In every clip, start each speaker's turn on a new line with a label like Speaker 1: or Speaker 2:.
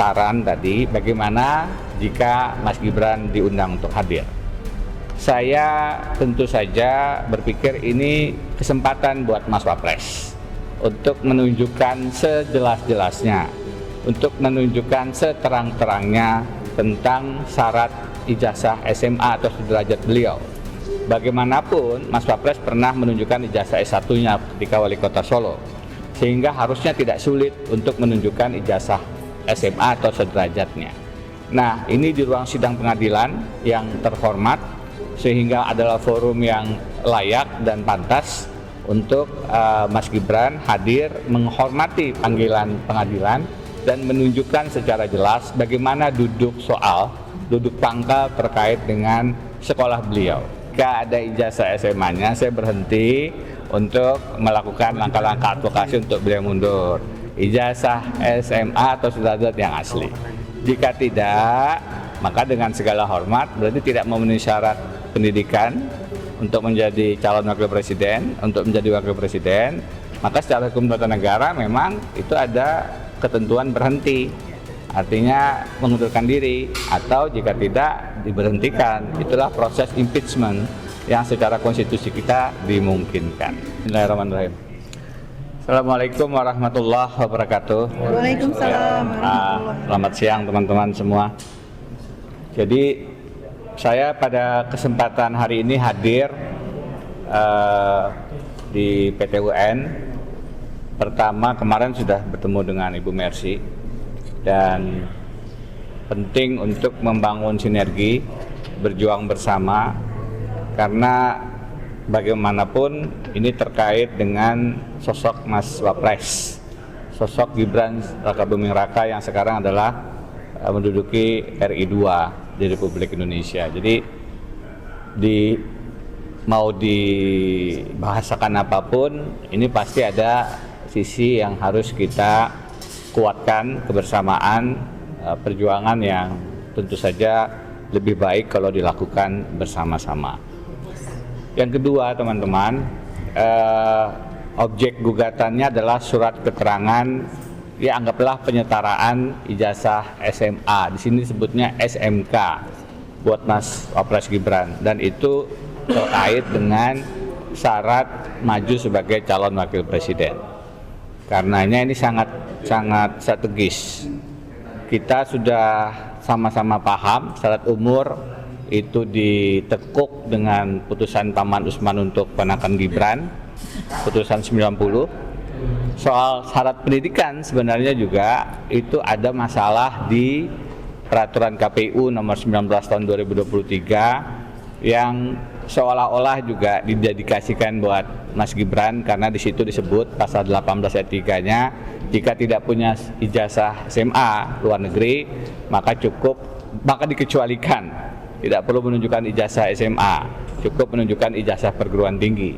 Speaker 1: saran tadi bagaimana jika Mas Gibran diundang untuk hadir. Saya tentu saja berpikir ini kesempatan buat Mas Wapres untuk menunjukkan sejelas-jelasnya, untuk menunjukkan seterang-terangnya tentang syarat ijazah SMA atau sederajat beliau. Bagaimanapun Mas Wapres pernah menunjukkan ijazah S1-nya ketika Wali Kota Solo, sehingga harusnya tidak sulit untuk menunjukkan ijazah SMA atau sederajatnya. Nah, ini di ruang sidang pengadilan yang terhormat, sehingga adalah forum yang layak dan pantas untuk Mas Gibran hadir menghormati panggilan pengadilan dan menunjukkan secara jelas bagaimana duduk pangkal terkait dengan sekolah beliau. Jika ada ijazah SMA-nya, saya berhenti untuk melakukan langkah-langkah advokasi untuk beliau mundur. Ijazah SMA atau sederajat yang asli. Jika tidak, maka dengan segala hormat berarti tidak memenuhi syarat pendidikan untuk menjadi calon wakil presiden, maka secara hukum tata negara memang itu ada ketentuan berhenti, artinya mengundurkan diri, atau jika tidak diberhentikan. Itulah proses impeachment yang secara konstitusi kita dimungkinkan. Bismillahirrahmanirrahim. Assalamualaikum warahmatullahi wabarakatuh.
Speaker 2: Waalaikumsalam warahmatullahi.
Speaker 1: Selamat siang teman-teman semua. Jadi saya pada kesempatan hari ini hadir di PT UN. Pertama, kemarin sudah bertemu dengan Ibu Mercy, dan penting untuk membangun sinergi, berjuang bersama, karena bagaimanapun ini terkait dengan sosok Mas Wapres, sosok Gibran Rakabuming Raka yang sekarang adalah menduduki RI 2 di Republik Indonesia. Jadi mau dibahasakan apapun, ini pasti ada sisi yang harus kita kuatkan, kebersamaan, perjuangan yang tentu saja lebih baik kalau dilakukan bersama-sama. Yang kedua, teman-teman, objek gugatannya adalah surat keterangan, ya anggaplah penyetaraan ijazah SMA. Di sini disebutnya SMK buat Mas Wapres Gibran, dan itu terkait dengan syarat maju sebagai calon wakil presiden. Karenanya ini sangat strategis. Kita sudah sama-sama paham syarat umur itu ditekuk dengan putusan Paman Usman untuk ponakan Gibran, putusan 90. Soal syarat pendidikan sebenarnya juga itu ada masalah di peraturan KPU nomor 19 tahun 2023 yang seolah-olah juga didedikasikan buat Mas Gibran, karena di situ disebut pasal 18 ayat 3-nya, jika tidak punya ijazah SMA luar negeri maka dikecualikan. Tidak perlu menunjukkan ijazah SMA, cukup menunjukkan ijazah perguruan tinggi.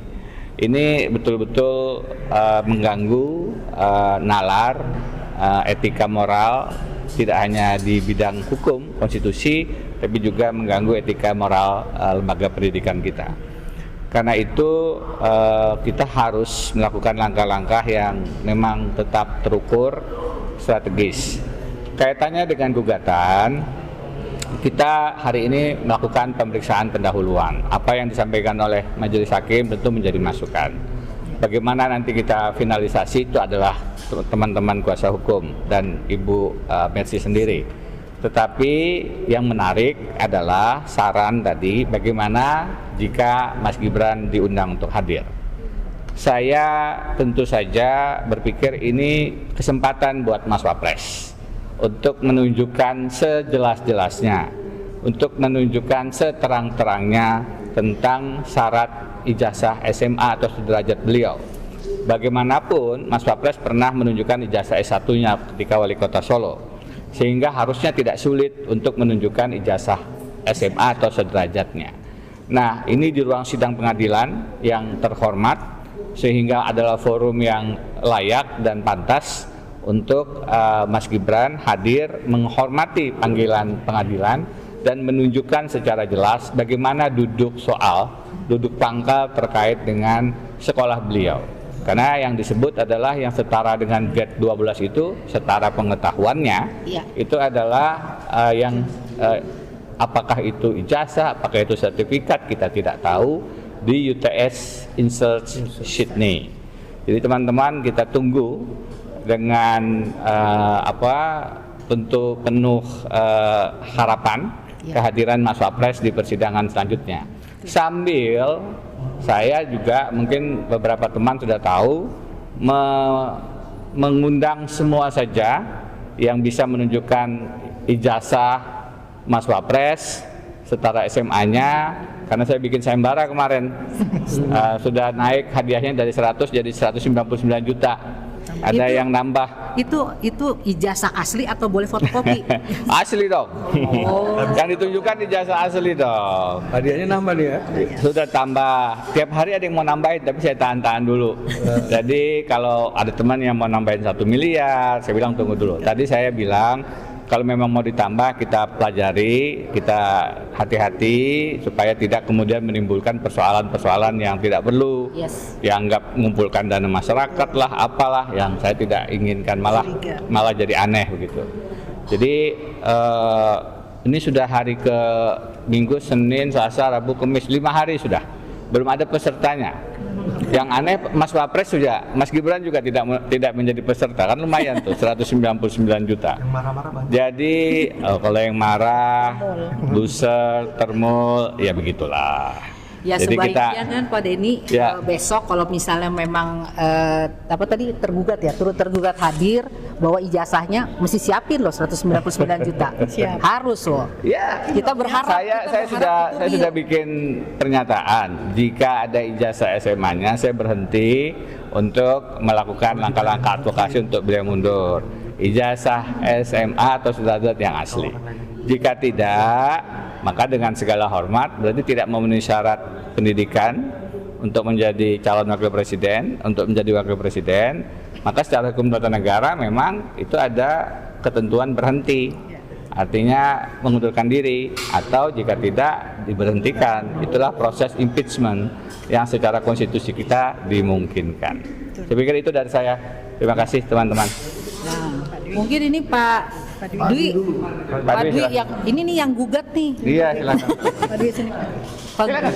Speaker 1: Ini betul-betul mengganggu nalar etika moral, tidak hanya di bidang hukum, konstitusi, tapi juga mengganggu etika moral lembaga pendidikan kita. Karena itu kita harus melakukan langkah-langkah yang memang tetap terukur, strategis. Kaitannya dengan gugatan, kita hari ini melakukan pemeriksaan pendahuluan. Apa yang disampaikan oleh Majelis Hakim tentu menjadi masukan. Bagaimana nanti kita finalisasi itu adalah teman-teman kuasa hukum dan Ibu Mercy sendiri. Tetapi yang menarik adalah saran tadi bagaimana jika Mas Gibran diundang untuk hadir. Saya tentu saja berpikir ini kesempatan buat Mas Wapres untuk menunjukkan sejelas-jelasnya, untuk menunjukkan seterang-terangnya tentang syarat ijazah SMA atau sederajat beliau. Bagaimanapun Mas Wapres pernah menunjukkan ijazah S1-nya ketika Wali Kota Solo, sehingga harusnya tidak sulit untuk menunjukkan ijazah SMA atau sederajatnya. Nah, ini di ruang sidang pengadilan yang terhormat, sehingga adalah forum yang layak dan pantas untuk Mas Gibran hadir menghormati panggilan pengadilan dan menunjukkan secara jelas bagaimana duduk pangkal terkait dengan sekolah beliau. Karena yang disebut adalah yang setara dengan grade 12 itu setara pengetahuannya, itu adalah apakah itu ijazah, apakah itu sertifikat, kita tidak tahu di UTS Insert Sydney. Jadi teman-teman, kita tunggu dengan untuk penuh harapan kehadiran Mas Wapres di persidangan selanjutnya. Sambil saya juga, mungkin beberapa teman sudah tahu, mengundang semua saja yang bisa menunjukkan ijazah Mas Wapres setara SMA-nya, karena saya bikin sayembara kemarin, sudah naik hadiahnya dari 100 jadi 199 juta. Ada yang nambah.
Speaker 3: Itu ijazah asli atau boleh fotokopi?
Speaker 1: Asli dong. Yang ditunjukkan ijazah asli dong.
Speaker 4: Hadiahnya nambah nih ya?
Speaker 1: Sudah tambah. Tiap hari ada yang mau nambahin, tapi saya tahan-tahan dulu. Jadi kalau ada teman yang mau nambahin 1 miliar, saya bilang tunggu dulu. Tadi saya bilang, kalau memang mau ditambah, kita pelajari, kita hati-hati supaya tidak kemudian menimbulkan persoalan-persoalan yang tidak perlu. Dianggap mengumpulkan dana masyarakat lah, apalah yang saya tidak inginkan, malah jadi aneh begitu. Jadi ini sudah hari ke Minggu, Senin, Selasa, Rabu, Kamis, 5 hari sudah. Belum ada pesertanya. Yang aneh, Mas Wapres sudah, Mas Gibran juga tidak menjadi peserta, kan lumayan tuh 199 juta.
Speaker 4: Yang marah-marah banyak.
Speaker 1: Jadi kalau yang marah, loser, termul, ya begitulah.
Speaker 3: Ya
Speaker 1: jadi
Speaker 3: sebaiknya kan Pak Denny besok kalau misalnya memang turut tergugat hadir, bahwa ijazahnya mesti siapin loh 199 juta. Harus loh.
Speaker 1: Ya,
Speaker 3: kita berharap.
Speaker 1: Saya sudah bikin pernyataan, jika ada ijazah SMA-nya saya berhenti untuk melakukan langkah-langkah advokasi untuk beliau mundur. Ijazah SMA atau surat-surat yang asli. Jika tidak, maka dengan segala hormat berarti tidak memenuhi syarat pendidikan untuk menjadi calon wakil presiden, maka secara hukum tata negara memang itu ada ketentuan berhenti, artinya mengundurkan diri, atau jika tidak diberhentikan. Itulah proses impeachment yang secara konstitusi kita dimungkinkan. Saya pikir itu dari saya. Terima kasih teman-teman.
Speaker 3: Nah, mungkin ini Pak Dwi yang ini nih yang gugat nih.
Speaker 1: Iya, silakan.
Speaker 3: Pak Dwi sini.
Speaker 1: Silakan.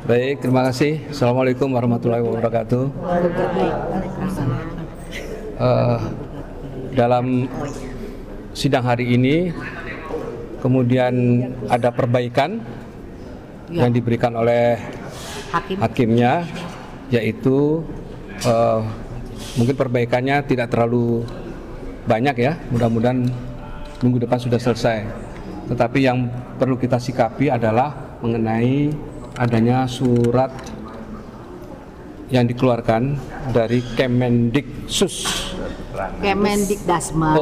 Speaker 4: Baik, terima kasih. Assalamualaikum warahmatullahi wabarakatuh. Dalam sidang hari ini, kemudian ada perbaikan yang diberikan oleh hakimnya, yaitu mungkin perbaikannya tidak terlalu banyak ya, mudah-mudahan minggu depan sudah selesai. Tetapi yang perlu kita sikapi adalah mengenai adanya surat yang dikeluarkan dari Kemendiksus.
Speaker 3: Kemendikdasmen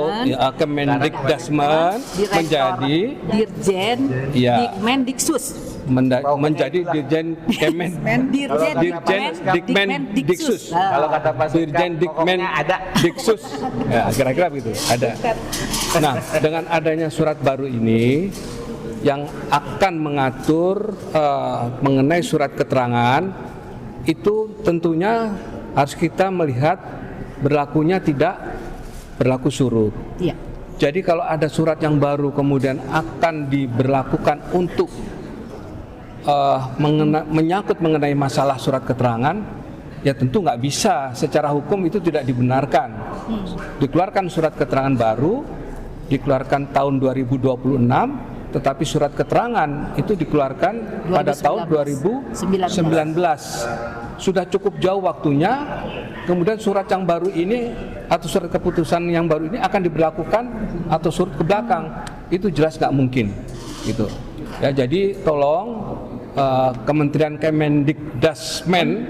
Speaker 4: menjadi
Speaker 3: Dirjen Dikmendiksus.
Speaker 4: Menjadi Dirjen Dikmendiksus.
Speaker 1: Kalau kata Pak
Speaker 4: Dirjen Dikmendiksus, ya kira-kira begitu. Ada. Nah, dengan adanya surat baru ini yang akan mengatur mengenai surat keterangan, itu tentunya harus kita melihat berlakunya tidak berlaku surut.
Speaker 3: Iya.
Speaker 4: Jadi kalau ada surat yang baru kemudian akan diberlakukan untuk menyangkut mengenai masalah surat keterangan, ya tentu nggak bisa, secara hukum itu tidak dibenarkan. Dikeluarkan surat keterangan baru, dikeluarkan tahun 2026, tetapi surat keterangan itu dikeluarkan pada tahun 2019. Sudah cukup jauh waktunya, kemudian surat yang baru ini atau surat keputusan yang baru ini akan diberlakukan atau surut ke belakang, itu jelas nggak mungkin gitu. Ya, jadi tolong Kementerian Kemendikdasmen,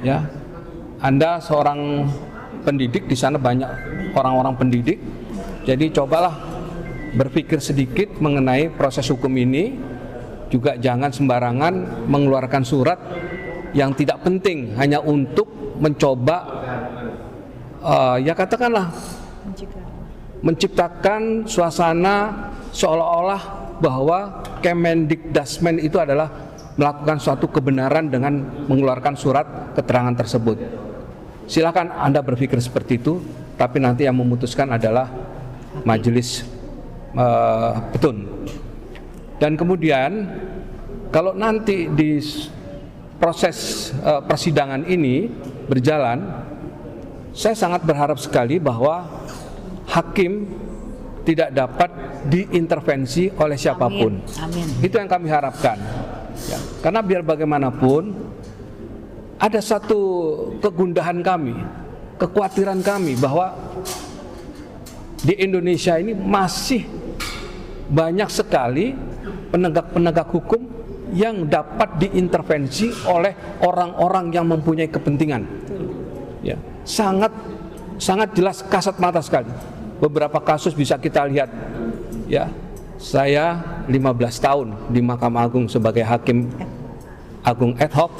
Speaker 4: ya, Anda seorang pendidik, di sana banyak orang-orang pendidik, jadi cobalah berpikir sedikit mengenai proses hukum ini. Juga jangan sembarangan mengeluarkan surat yang tidak penting hanya untuk mencoba ya katakanlah menciptakan suasana seolah-olah bahwa Kemendikdasmen itu adalah melakukan suatu kebenaran dengan mengeluarkan surat keterangan tersebut. Silakan Anda berpikir seperti itu, tapi nanti yang memutuskan adalah majelis petun. Dan kemudian kalau nanti di proses persidangan ini berjalan, saya sangat berharap sekali bahwa hakim tidak dapat diintervensi oleh siapapun.
Speaker 3: Amin.
Speaker 4: Itu yang kami harapkan. Ya, karena biar bagaimanapun ada satu kegundahan kami, kekhawatiran kami bahwa di Indonesia ini masih banyak sekali penegak-penegak hukum yang dapat diintervensi oleh orang-orang yang mempunyai kepentingan. Ya, sangat jelas kasat mata sekali. Beberapa kasus bisa kita lihat. Ya, saya 15 tahun di Mahkamah Agung sebagai hakim agung ad hoc.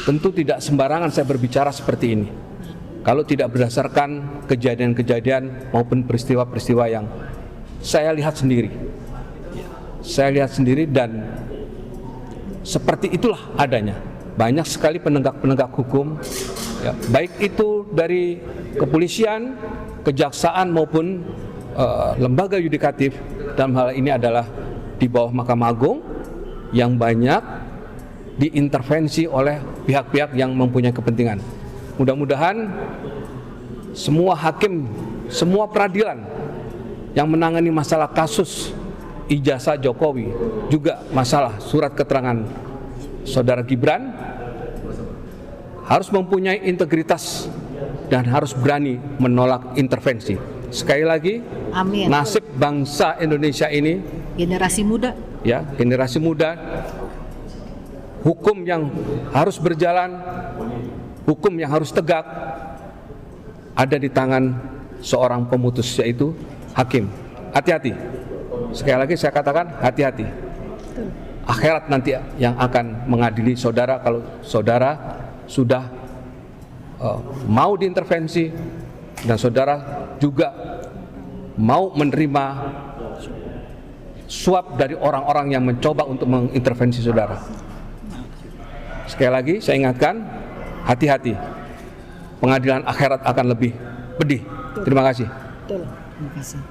Speaker 4: Tentu tidak sembarangan saya berbicara seperti ini kalau tidak berdasarkan kejadian-kejadian maupun peristiwa-peristiwa yang saya lihat sendiri. Saya lihat sendiri dan seperti itulah adanya. Banyak sekali penegak-penegak hukum, ya, baik itu dari kepolisian, kejaksaan maupun lembaga yudikatif, dalam hal ini adalah di bawah Mahkamah Agung, yang banyak diintervensi oleh pihak-pihak yang mempunyai kepentingan. Mudah-mudahan semua hakim, semua peradilan yang menangani masalah kasus ijazah Jokowi, juga masalah surat keterangan Saudara Gibran, harus mempunyai integritas dan harus berani menolak intervensi. Sekali lagi,
Speaker 3: Amin.
Speaker 4: Nasib bangsa Indonesia ini,
Speaker 3: Generasi muda.
Speaker 4: ya, generasi muda, hukum yang harus berjalan, hukum yang harus tegak, ada di tangan seorang pemutus, yaitu hakim. Hati-hati. Sekali lagi saya katakan, hati-hati. Akhirat nanti yang akan mengadili saudara kalau saudara sudah mau diintervensi dan saudara juga mau menerima suap dari orang-orang yang mencoba untuk mengintervensi saudara. Sekali lagi saya ingatkan, hati-hati. Pengadilan akhirat akan lebih pedih. Terima kasih.
Speaker 3: Terima kasih.